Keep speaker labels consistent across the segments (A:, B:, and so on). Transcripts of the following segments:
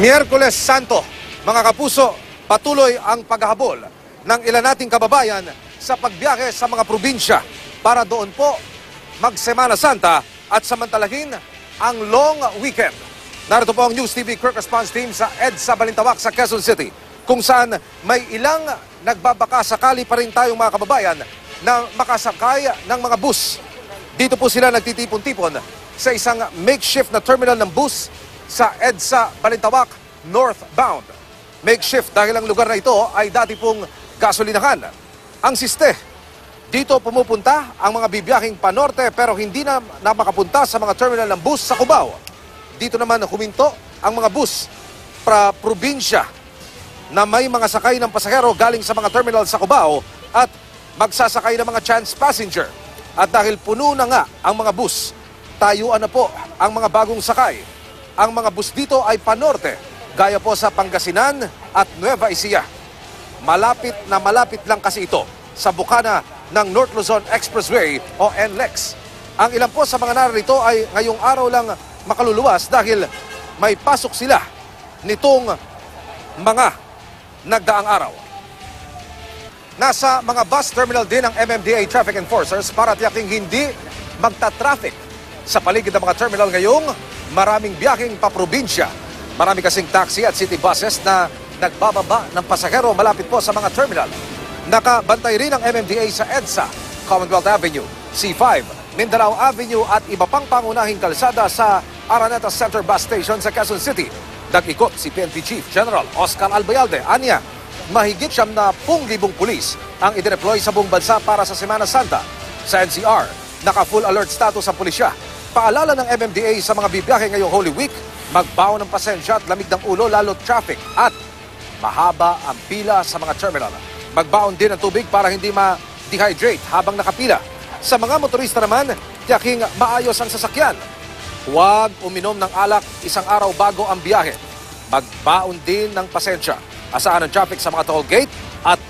A: Miyerkules Santo, mga kapuso, patuloy ang paghahabol ng ilan nating kababayan sa pagbiyahe sa mga probinsya para doon po mag-Semana Santa at samantalahin ang long weekend. Narito po ang News TV Quick Response Team sa EDSA Balintawak sa Quezon City, kung saan may ilang nagbabaka sakali pa rin tayong mga kababayan na makasakay ng mga bus. Dito po sila nagtitipon-tipon sa isang makeshift na terminal ng bus sa EDSA Balintawak northbound. Makeshift dahil ang lugar na ito ay dati pong gasolinahan. Ang siste, dito pumupunta ang mga bibiyahing panorte pero hindi na makapunta sa mga terminal ng bus sa Cubao. Dito naman huminto ang mga bus para probinsya na may mga sakay ng pasahero galing sa mga terminal sa Cubao at magsasakay ng mga chance passenger. At dahil puno na nga ang mga bus, tayuan na po ang mga bagong sakay. Ang mga bus dito ay panorte, gaya po sa Pangasinan at Nueva Ecija. Malapit na malapit lang kasi ito sa bukana ng North Luzon Expressway o NLEX. Ang ilan po sa mga narito ay ngayong araw lang makaluluwas dahil may pasok sila nitong mga nagdaang araw. Nasa mga bus terminal din ang MMDA traffic enforcers para tiyaking hindi magta-traffic sa paligid ng mga terminal ngayong maraming biyaheng paprobinsya. Marami kasing taxi at city buses na nagbababa ng pasahero malapit po sa mga terminal. Nakabantay rin ang MMDA sa EDSA, Commonwealth Avenue, C5, Mindanao Avenue at iba pang pangunahing kalsada sa Araneta Center Bus Station sa Quezon City. Nag-ikot si PNP Chief General Oscar Albayalde. Anya, mahigit 10,000 pulis ang idineploy sa buong bansa para sa Semana Santa. Sa NCR, naka-full alert status ang pulisya. Paalala ng MMDA sa mga bibiyahe ngayong Holy Week, magbaon ng pasensya at lamig ng ulo lalo traffic at mahaba ang pila sa mga terminal. Magbaon din ng tubig para hindi ma-dehydrate habang nakapila. Sa mga motorista naman, tiyaking maayos ang sasakyan. Huwag uminom ng alak isang araw bago ang biyahe. Magbaon din ng pasensya. Asahan ang traffic sa mga toll gate at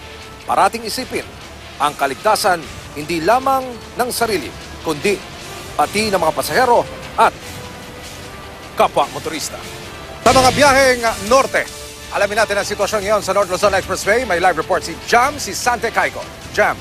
A: parating isipin ang kaligtasan hindi lamang ng sarili, kundi pati ng mga pasahero at kapwa motorista. Sa mga biyaheng norte, alamin natin ang sitwasyon ngayon sa North Luzon Expressway. May live report si Jam, si Sante Caico. Jam.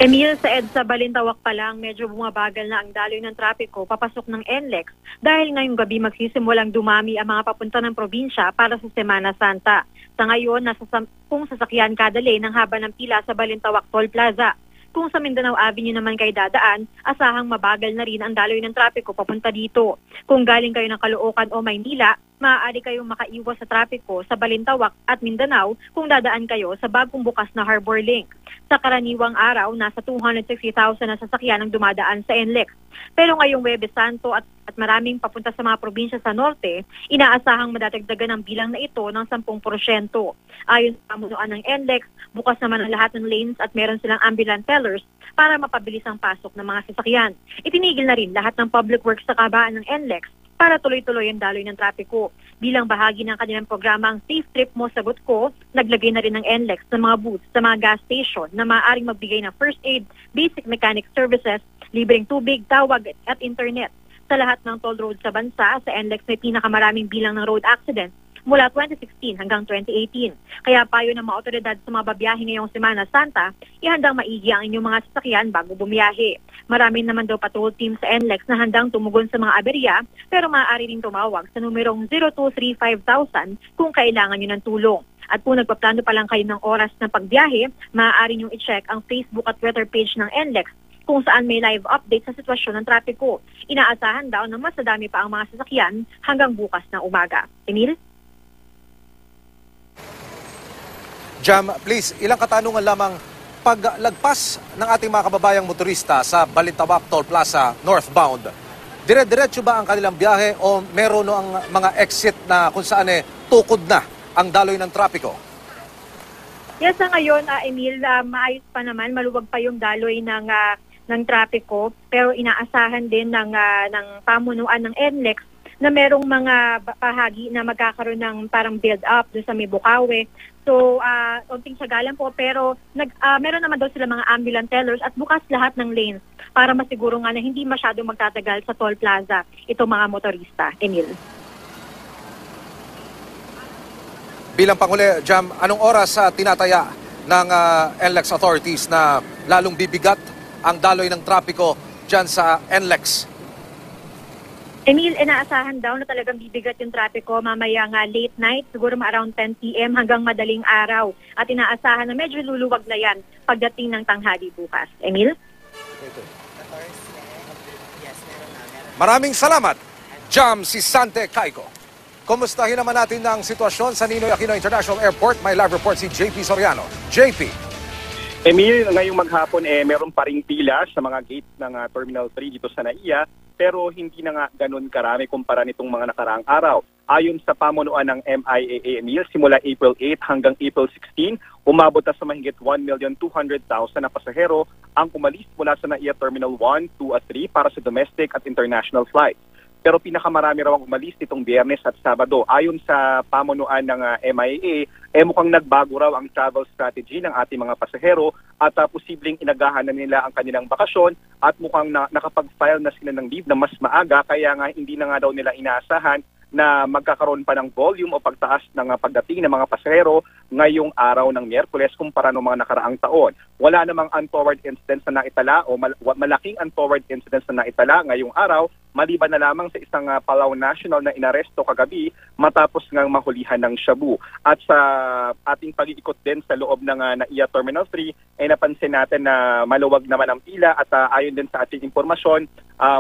B: Emil, sa EDSA Balintawak pa lang, medyo bumabagal na ang daloy ng trapiko papasok ng NLEX dahil ngayong gabi magsisimulang dumami ang mga papunta ng probinsya para sa Semana Santa. Sa ngayon, nasa 10 sasakyan kada lane ang haba ng pila sa Balintawak Toll Plaza. Kung sa Mindanao Avenue naman kayo dadaan, asahang mabagal na rin ang daloy ng trapiko papunta dito. Kung galing kayo ng Caloocan o Maynila, maaari kayong makaiwas sa trapiko sa Balintawak at Mindanao kung dadaan kayo sa bagong bukas na Harbor Link. Sa karaniwang araw, nasa 260,000 na sasakyan ang dumadaan sa NLEX. Pero ngayong Huwebes Santo at maraming papunta sa mga probinsya sa norte, inaasahang madadagdagan ang bilang na ito ng 10%. Ayon sa pamunuan ng NLEX, bukas naman ang lahat ng lanes at meron silang ambulance tellers para mapabilis ang pasok ng mga sasakyan. Itinigil na rin lahat ng public works sa kabaan ng NLEX para tuloy-tuloy ang daloy ng trapiko. Bilang bahagi ng kanilang programang Safe Trip Mo Sagot Ko, naglagay na rin ng NLEX ng mga booths sa mga gas station na maaaring magbigay ng first aid, basic mechanic services, libreng tubig, tawag at internet. Sa lahat ng toll roads sa bansa, sa NLEX may pinakamaraming bilang ng road accidents mula 2016 hanggang 2018. Kaya payo ng mga otoridad sa mga babiyahe ngayong Semana Santa, ihandang maigi ang inyong mga sasakyan bago bumiyahe. Marami naman daw patrol team sa NLEX na handang tumugon sa mga aberya, pero maaari rin tumawag sa numerong 0235,000 kung kailangan nyo ng tulong. At kung nagpaplano pa lang kayo ng oras ng pagbiyahe, maaari nyo i-check ang Facebook at Twitter page ng NLEX kung saan may live update sa sitwasyon ng trapiko. Inaasahan daw na mas nadami pa ang mga sasakyan hanggang bukas na umaga. Emil?
A: Jam, please, ilang katanungan lamang. Paglagpas ng ating mga kababayang motorista sa Balintawak Toll Plaza northbound, dire-diretso ba ang kanilang biyahe o meron ang mga exit na kung saan tukod na ang daloy ng trapiko?
B: Yes, sa ngayon, Emil, maayos pa naman, maluwag pa yung daloy ng trapiko, pero inaasahan din ng pamunuan ng NLEX na merong mga bahagi na magkakaroon ng parang build-up doon sa may Bukawe. So, unting sagalan po, pero meron naman daw sila mga ambulance tellers at bukas lahat ng lanes para masiguro nga na hindi masyadong magtatagal sa toll plaza itong mga motorista. Emil.
A: bilang panghuli, Jam, anong oras tinataya ng NLEX authorities na lalong bibigat ang daloy ng trapiko dyan sa NLEX?
B: Emil, inaasahan daw na talagang bibigat yung trapiko mamaya nga late night, siguro around 10 p.m. hanggang madaling araw. At inaasahan na medyo luluwag na yan pagdating ng tanghali bukas. Emil?
A: Maraming salamat, Jam Sisante Caico. Kumustahin naman natin ang sitwasyon sa Ninoy Aquino International Airport. May live report si JP Soriano. JP.
C: Emil, ngayong maghapon meron pa ring pila sa mga gate ng Terminal 3 dito sa NAIA, pero hindi na nga ganun karami kumpara nitong mga nakaraang araw. Ayon sa pamunuan ng MIAA, Emil, simula April 8 hanggang April 16, umabot na sa mahigit 1,200,000 na pasahero ang umalis mula sa NAIA Terminal 1, 2 at 3 para sa domestic at international flights. Pero pinakamarami raw ang umalis nitong Biyernes at Sabado. Ayon sa pamunuan ng MIAA, mukhang nagbago raw ang travel strategy ng ating mga pasahero at posibleng inagahan na nila ang kanilang bakasyon at mukhang nakapag-file na sila ng leave na mas maaga, kaya nga hindi na nga daw nila inaasahan na magkakaroon pa ng volume o pagtaas ng pagdating ng mga pasahero ngayong araw ng Miyerkules kumpara ng mga nakaraang taon. Wala namang untoward incidents na naitala o malaking untoward incidents na naitala ngayong araw, maliban na lamang sa isang Palau National na inaresto kagabi matapos ngang mahulihan ng shabu. At sa ating pag-iikot din sa loob ng NAIA Terminal 3 ay napansin natin na maluwag naman ang pila at ayon din sa ating impormasyon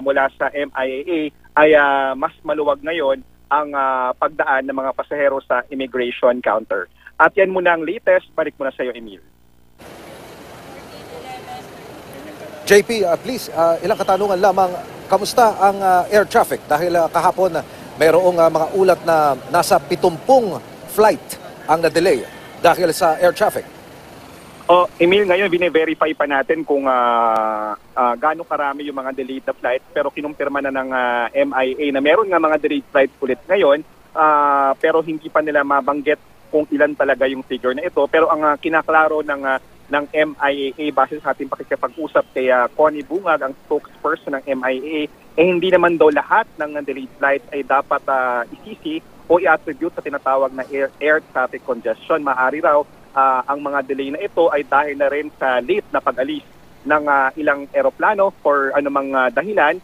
C: mula sa MIAA ay mas maluwag ngayon ang pagdaan ng mga pasahero sa immigration counter. At yan muna ang latest. Balik muna sa iyo, Emil.
A: JP, please, ilang katanungan lamang. Kamusta ang air traffic? Dahil kahapon mayroong mga ulat na nasa 70 flight ang na-delay dahil sa air traffic.
C: Emil, ngayon bine-verify pa natin kung gaano karami yung mga delayed na flights, pero kinumpirma na ng MIA na meron nga mga delayed flights ulit ngayon, pero hindi pa nila mabanggit kung ilan talaga yung figure na ito. Pero ang kinaklaro ng MIAA base sa ating pakikipag-usap kay Connie Bungag, ang spokesperson ng MIAA, hindi naman daw lahat ng delayed flights ay dapat isisi o i-attribute sa tinatawag na air traffic congestion. Maaari raw ang mga delay na ito ay dahil na rin sa late na pag-alis ng ilang eroplano for anumang dahilan,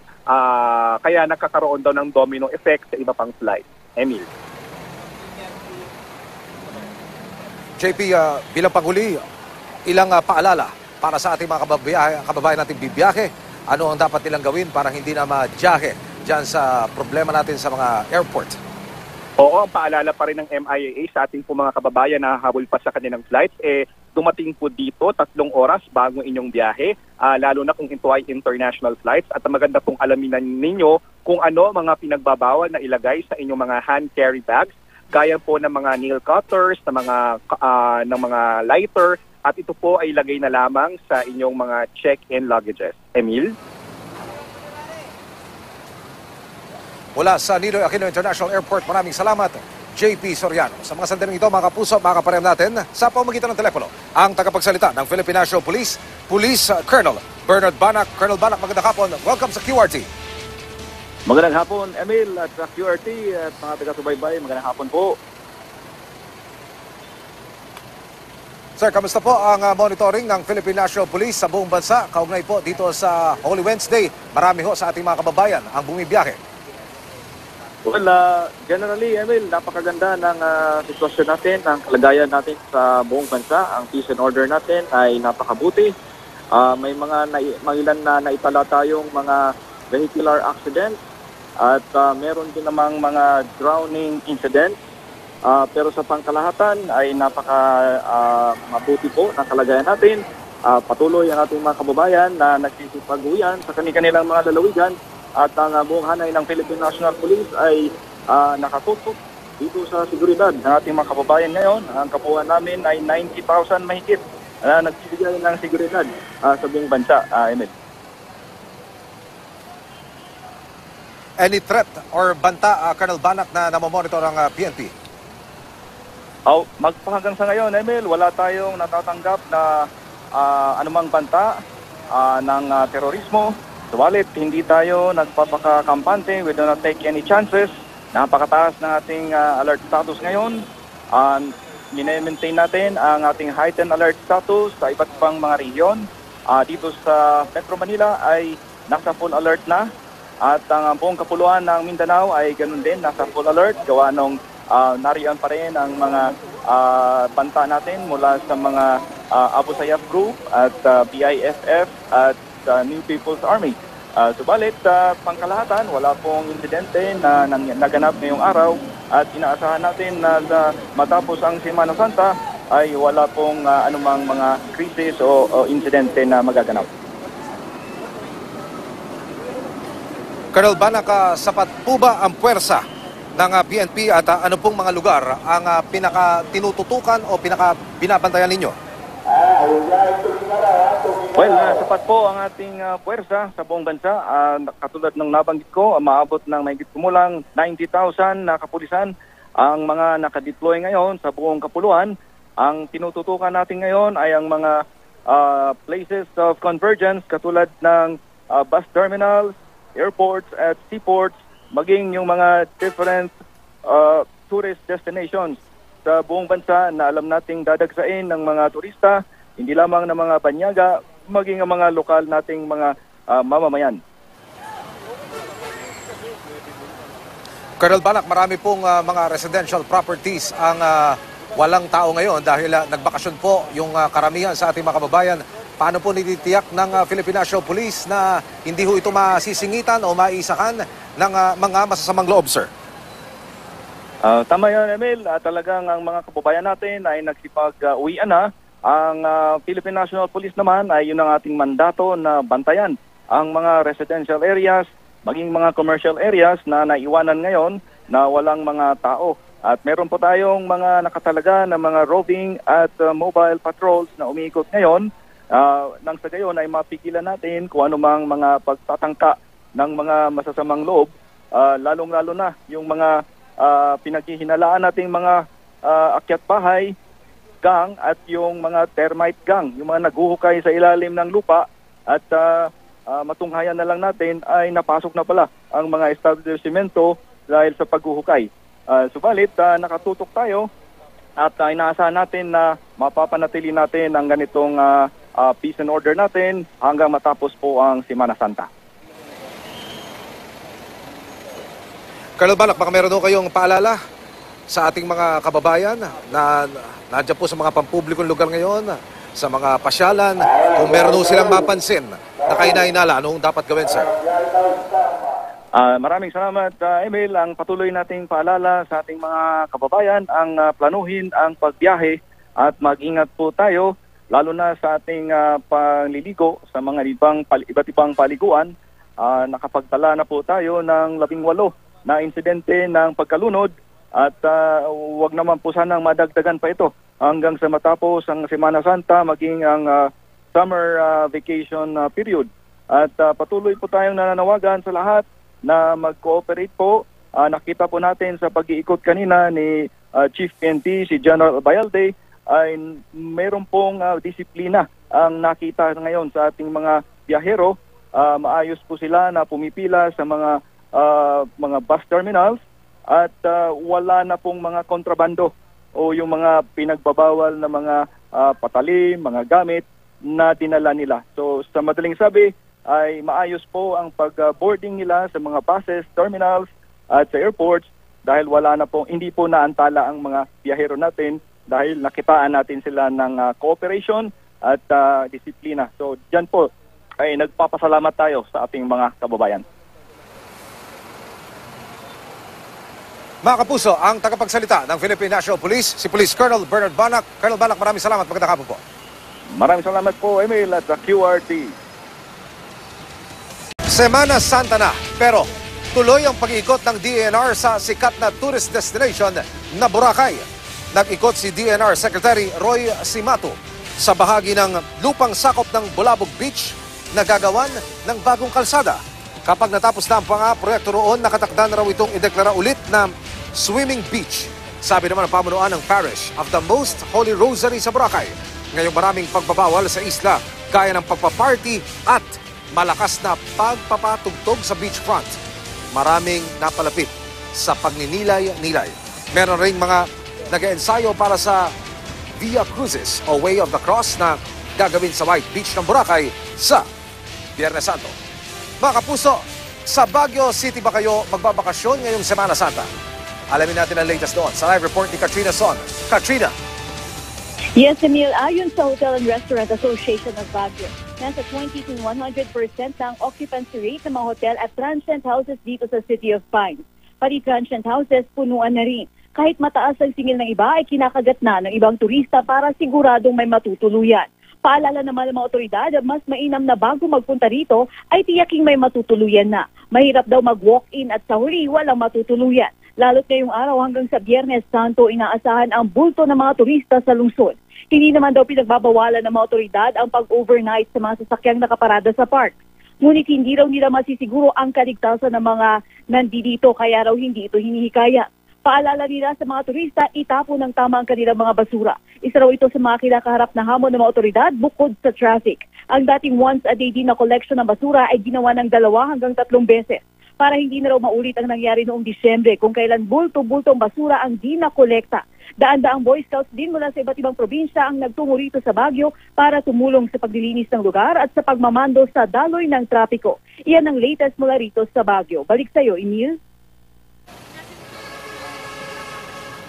C: kaya nakakaroon daw ng domino effect sa iba pang flight. Emil.
A: JP, bilang panghuli, ilang paalala para sa ating mga kababayan natin bibiyahe? Ano ang dapat nilang gawin para hindi na madyahe dyan sa problema natin sa mga airport?
C: Oo, ang paalala pa rin ng MIAA sa ating po mga kababayan na habol pa sa kanilang flights, dumating po dito 3 oras bago inyong biyahe, lalo na kung ito ay international flights. At maganda pong alamin ninyo kung ano mga pinagbabawal na ilagay sa inyong mga hand carry bags, gaya po ng mga nail cutters, ng mga lighter, at ito po ay ilagay na lamang sa inyong mga check-in luggages. Emil?
A: Mula sa Ninoy Aquino International Airport, maraming salamat, JP Soriano. Sa mga sandaling ito, mga kapuso, mga kapareham natin, sa pamamagitan ng telepono, ang tagapagsalita ng Philippine National Police, Police Colonel Bernard Banac. Colonel Banac, magandang hapon. Welcome sa QRT.
D: Magandang hapon, Emil, at sa QRT at mga taga-subaybay. Magandang hapon po.
A: Sir, kamusta po ang monitoring ng Philippine National Police sa buong bansa? Kaugnay po dito sa Holy Wednesday. Marami ho sa ating mga kababayan ang bumibiyahe.
D: Well, generally, Emil, napakaganda ng sitwasyon natin, ng kalagayan natin sa buong bansa. Ang peace and order natin ay napakabuti. May mga ilan na naitala tayong mga vehicular accidents at meron din namang mga drowning incidents. Pero sa pangkalahatan ay mabuti po ng kalagayan natin. Patuloy ang ating mga kababayan na nagsisipag-uwian sa kanilang mga lalawigan. At ang buong hanay ng Philippine National Police ay nakatutok dito sa seguridad ng ating mga kababayan ngayon. Ang kapuhan namin ay 90,000 mahigit na nagbibigay ng seguridad sa buong bansa. Emil.
A: Any threat or banta, Colonel Banac, na namomonitor ang PNP?
D: Hanggang sa ngayon, Emil, wala tayong natatanggap na anumang banta ng terorismo. Subalit, hindi tayo nagpapakakampante. We do not take any chances. Napakataas ng ating alert status ngayon. Mine-maintain natin ang ating heightened alert status sa iba't ibang mga rehiyon. Dito sa Metro Manila ay nasa full alert na at ang buong kapuluan ng Mindanao ay ganun din, nasa full alert. Gawa nung nariyan pa rin ang mga banta natin mula sa mga Abu Sayyaf Group at BIFF at New People's Army. Subalit, pangkalahatan, wala pong insidente na naganap ngayong araw at inaasahan natin na matapos ang Semana Santa ay wala pong anumang mga krisis o insidente na magaganap.
A: Colonel Banak, sapat po ba ang puwersa ng PNP at ano pong mga lugar ang pinaka-tinututukan o pinaka-binabantayan ninyo?
D: Well, sapat po ang ating puwersa sa buong bansa. Katulad ng nabanggit ko, maabot ng mahigit kumulang 90,000 na kapulisan ang mga nakadeploy ngayon sa buong kapuluan. Ang tinututukan natin ngayon ay ang mga places of convergence katulad ng bus terminals, airports at seaports, maging yung mga different tourist destinations sa buong bansa na alam nating dadagsain ng mga turista, hindi lamang ng mga banyaga, maging ang mga lokal nating mga mamamayan.
A: Colonel Banak, marami pong mga residential properties ang walang tao ngayon dahil nagbakasyon po yung karamihan sa ating mga kababayan. Paano po nititiyak ng Philippine National Police na hindi ho ito masisingitan o maisakan ng mga masasamang loob, sir?
D: Tama yan, Emil. Talagang ang mga kababayan natin ay nagsipag-uwian na. Ang Philippine National Police naman ay yun ang ating mandato na bantayan ang mga residential areas, maging mga commercial areas na naiwanan ngayon na walang mga tao. At meron po tayong mga nakatalaga na mga roving at mobile patrols na umiikot ngayon. Nang sa gayon ay mapigilan natin kung anumang mga pagtatangka ng mga masasamang loob, lalong-lalo na yung mga pinaghihinalaan nating mga akyat bahay, gang at yung mga termite gang, yung mga naghuhukay sa ilalim ng lupa at matunghayan na lang natin ay napasok na pala ang mga establishmento dahil sa paghuhukay. Subalit, nakatutok tayo at inaasahan natin na mapapanatili natin ang ganitong peace and order natin hanggang matapos po ang Semana Santa.
A: Colonel Banak, baka meron kayong paalala sa ating mga kababayan na nandiyan po sa mga pampublikong lugar ngayon, sa mga pasyalan, kung meron silang mapansin na kainainala, anong dapat gawin, sir?
D: Maraming salamat, Emil. Ang patuloy nating paalala sa ating mga kababayan, ang planuhin ang pagbiyahe at mag-ingat po tayo, lalo na sa ating panliligo sa mga iba't ibang paliguan. Nakapagtala na po tayo ng 18 na insidente ng pagkalunod at wag naman po sanang madagdagan pa ito hanggang sa matapos ang Semana Santa maging ang summer vacation period. At patuloy po tayong nananawagan sa lahat na mag-cooperate po. Nakita po natin sa pag-iikot kanina ni Chief PNP, si General Bayalde, ay meron pong disiplina ang nakita ngayon sa ating mga biyahero. Maayos po sila na pumipila sa mga bus terminals at wala na pong mga kontrabando o yung mga pinagbabawal na mga patalim, mga gamit na dinala nila. So sa madaling sabi ay maayos po ang pag-boarding nila sa mga buses, terminals at sa airports dahil wala na po, hindi po naantala ang mga biyahero natin dahil nakitaan natin sila ng cooperation at disiplina. So dyan po ay nagpapasalamat tayo sa ating mga kababayan.
A: Mga kapuso, ang tagapagsalita ng Philippine National Police, si Police Colonel Bernard Banak. Colonel Banak, maraming salamat. Magandang hapon po.
D: Maraming salamat po, Emil, at sa QRT.
A: Semana Santa na, pero tuloy ang pag-iikot ng DENR sa sikat na tourist destination na Boracay. Nag-ikot si DENR Secretary Roy Simato sa bahagi ng lupang sakop ng Bulabog Beach na gagawan ng bagong kalsada. Kapag natapos na ang proyekto roon, nakatakda na raw itong ideklara ulit na swimming beach. Sabi naman ang pamunuan ng Parish of the Most Holy Rosary sa Boracay. Ngayong maraming pagbabawal sa isla, gaya ng pagpaparty at malakas na pagpapatugtog sa beachfront. Maraming napalapit sa pagninilay-nilay. Meron ring mga nag-ensayo para sa Via Crucis o Way of the Cross na gagawin sa White Beach ng Boracay sa Biyernes Santo. Mga kapuso, sa Baguio City ba kayo magbabakasyon ngayong Semana Santa? Alamin natin ang latest doon sa live report ni Katrina Son. Katrina.
E: Yes, Emil, ayon sa Hotel and Restaurant Association of Baguio, nasa 20 to 100% ang occupancy rate ng mga hotel at transient houses dito sa City of Pines. Pati transient houses, punuan na rin. Kahit mataas ang singil ng iba, ay kinakagat na ng ibang turista para siguradong may matutuluyan. Paalala naman ng mga otoridad, mas mainam na bago magpunta rito, ay tiyaking may matutuluyan na. Mahirap daw mag-walk-in at sa huli, walang matutuluyan. Lalo't ngayong araw hanggang sa Biyernes Santo, inaasahan ang bulto ng mga turista sa lungsod. Hindi naman daw pinagbabawalan ng mga otoridad ang pag-overnight sa mga sasakyang nakaparada sa park. Ngunit hindi raw nila masisiguro ang kaligtasan ng mga nandito kaya raw hindi ito hinihikaya. Paalala nila sa mga turista, itapon ng tama ang kanilang mga basura. Isa raw ito sa mga kinakaharap na hamon ng mga otoridad bukod sa traffic. Ang dating once a day din na collection ng basura ay ginawa ng 2 hanggang 3 beses. Para hindi na raw maulit ang nangyari noong Disyembre kung kailan bulto-bultong basura ang di nakolekta. Daan-daang Boy Scouts din mula sa iba't ibang probinsya ang nagtungo rito sa Baguio para tumulong sa paglilinis ng lugar at sa pagmamando sa daloy ng trapiko. Iyan ang latest mula rito sa Baguio. Balik sa iyo, Emil.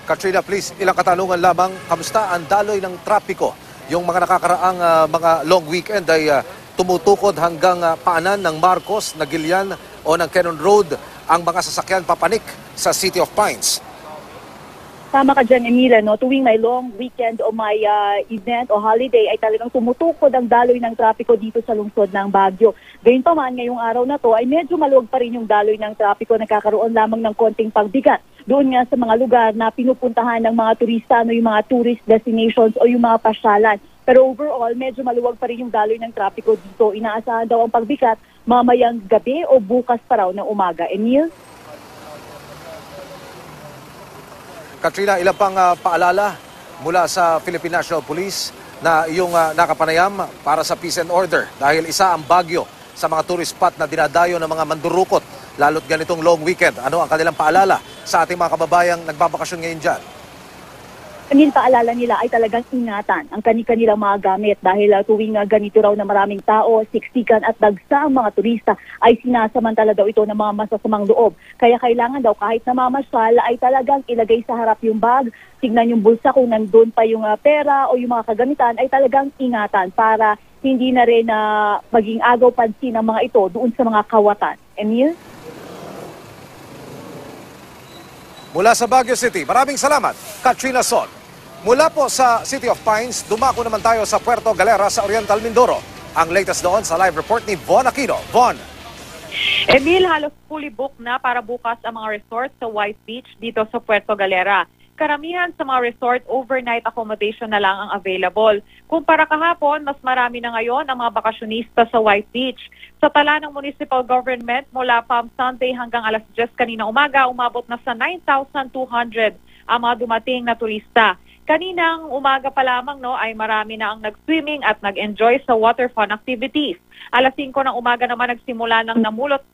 A: Katrina, please, ilang katanungan lamang. Kamusta ang daloy ng trapiko? Yung mga nakakaraang mga long weekend ay tumutukod hanggang paanan ng Marcos, Nagilian o ng Cannon Road ang mga sasakyan papanik sa City of Pines.
E: Tama ka dyan, Emila, no? Tuwing may long weekend o may event o holiday ay talagang tumutukod ang daloy ng trapiko dito sa lungsod ng Baguio. Gayunpaman, ngayong araw na to ay medyo maluwag pa rin yung daloy ng trapiko, nagkakaroon lamang ng konting pagbigat. Doon nga sa mga lugar na pinupuntahan ng mga turista, no, yung mga tourist destinations o yung mga pasyalan. Pero overall, medyo maluwag pa rin yung daloy ng trapiko dito. Inaasahan daw ang pagbigat mamayang gabi o bukas pa raw ng umaga. Emil?
A: Katrina, ilang pang paalala mula sa Philippine National Police na iyong nakapanayam para sa peace and order dahil isa ang Baguio sa mga tourist spot na dinadayo ng mga mandurukot lalo't ganitong long weekend. Ano ang kanilang paalala sa ating mga kababayang nagbabakasyon ngayon dyan?
E: Emil, paalala nila ay talagang ingatan ang kanilang mga gamit dahil tuwing ganito raw na maraming tao, siksikan at dagsa ang mga turista ay sinasamantala daw ito ng mga masasamang loob. Kaya kailangan daw kahit namamasyal ay talagang ilagay sa harap yung bag, tignan yung bulsa kung nandun pa yung pera o yung mga kagamitan ay talagang ingatan para hindi na rin maging agaw pansin ng mga ito doon sa mga kawatan. Emil?
A: Mula sa Baguio City, maraming salamat, Katrina Son. Mula po sa City of Pines, dumako naman tayo sa Puerto Galera sa Oriental Mindoro. Ang latest doon sa live report ni Von Aquino. Von.
F: Emil, halos fully booked na para bukas ang mga resort sa White Beach dito sa Puerto Galera. Karamihan sa mga resort, overnight accommodation na lang ang available. Kumpara kahapon, mas marami na ngayon ang mga bakasyonista sa White Beach. Sa tala ng municipal government, mula Palm Sunday hanggang alas 10 kanina umaga, umabot na sa 9,200 ang mga dumating na turista. Kaninang umaga pa lamang ay marami na ang nag-swimming at nag-enjoy sa water fun activities. Alas 5 ng umaga naman nagsimula ng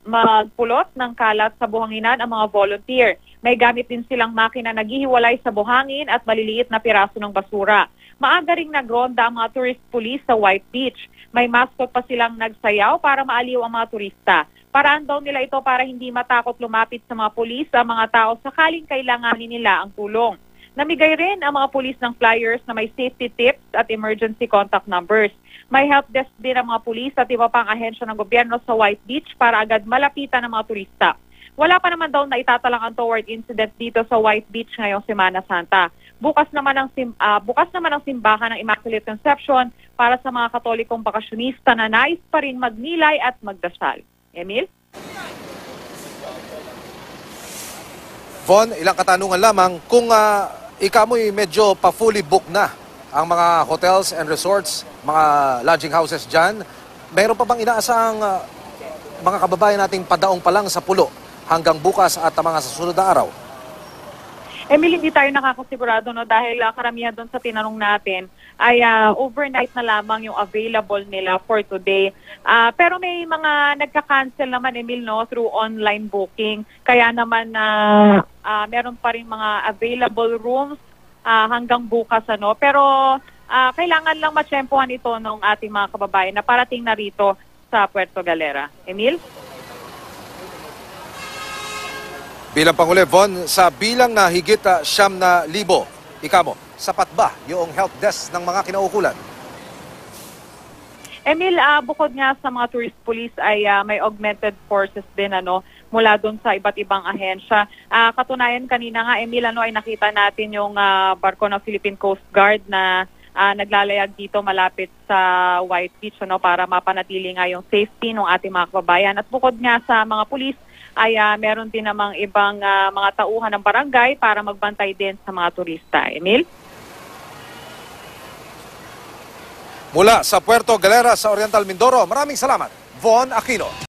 F: magpulot ng kalat sa buhanginan ang mga volunteer. May gamit din silang makina naghihiwalay sa buhangin at maliliit na piraso ng basura. Maaga ring nagronda ang mga tourist police sa White Beach. May mascot pa silang nagsayaw para maaliw ang mga turista. Paraan daw nila ito para hindi matakot lumapit sa mga pulis ang mga tao sakaling kailanganin nila ang tulong. Namigay rin ang mga pulis ng flyers na may safety tips at emergency contact numbers. May help desk din ang mga pulis at iba pang ahensya ng gobyerno sa White Beach para agad malapitan ng mga turista. Wala pa naman daw na itatalang untoward incident dito sa White Beach ngayong Semana Santa. Bukas naman ang simbahan ng Immaculate Conception para sa mga Katolikong bakasyonista na nais pa rin magnilay at magdasal. Emil?
A: Von, ilang katanungan lamang. Kung ikamoy medyo pa-fully booked na ang mga hotels and resorts, mga lodging houses dyan, mayroon pa bang inaasahang mga kababayan nating padaong pa lang sa pulo hanggang bukas at mga susunod na araw?
F: Emil, hindi tayo nakakasigurado dahil karamihan doon sa tinanong natin ay overnight na lamang yung available nila for today. Pero may mga nagka-cancel naman, Emil, through online booking. Kaya naman meron pa rin mga available rooms hanggang bukas. Pero kailangan lang matsyempohan ito ng ating mga kababayan na parating na rito sa Puerto Galera. Emil?
A: Bilang Pangulo Von, sa bilang na higit 9,000, ikamo, sapat ba yung help desk ng mga kinaukulan?
F: Emil, bukod nga sa mga tourist police ay may augmented forces din mula doon sa iba't ibang ahensya. Katunayan kanina nga, Emil, ay nakita natin yung barko ng Philippine Coast Guard na naglalayag dito malapit sa White Beach para mapanatili nga yung safety ng ating mga kababayan. At bukod nga sa mga pulis, ay meron din namang ibang mga tauhan ng barangay para magbantay din sa mga turista. Emil?
A: Mula sa Puerto Galera sa Oriental Mindoro, maraming salamat, Von Aquino.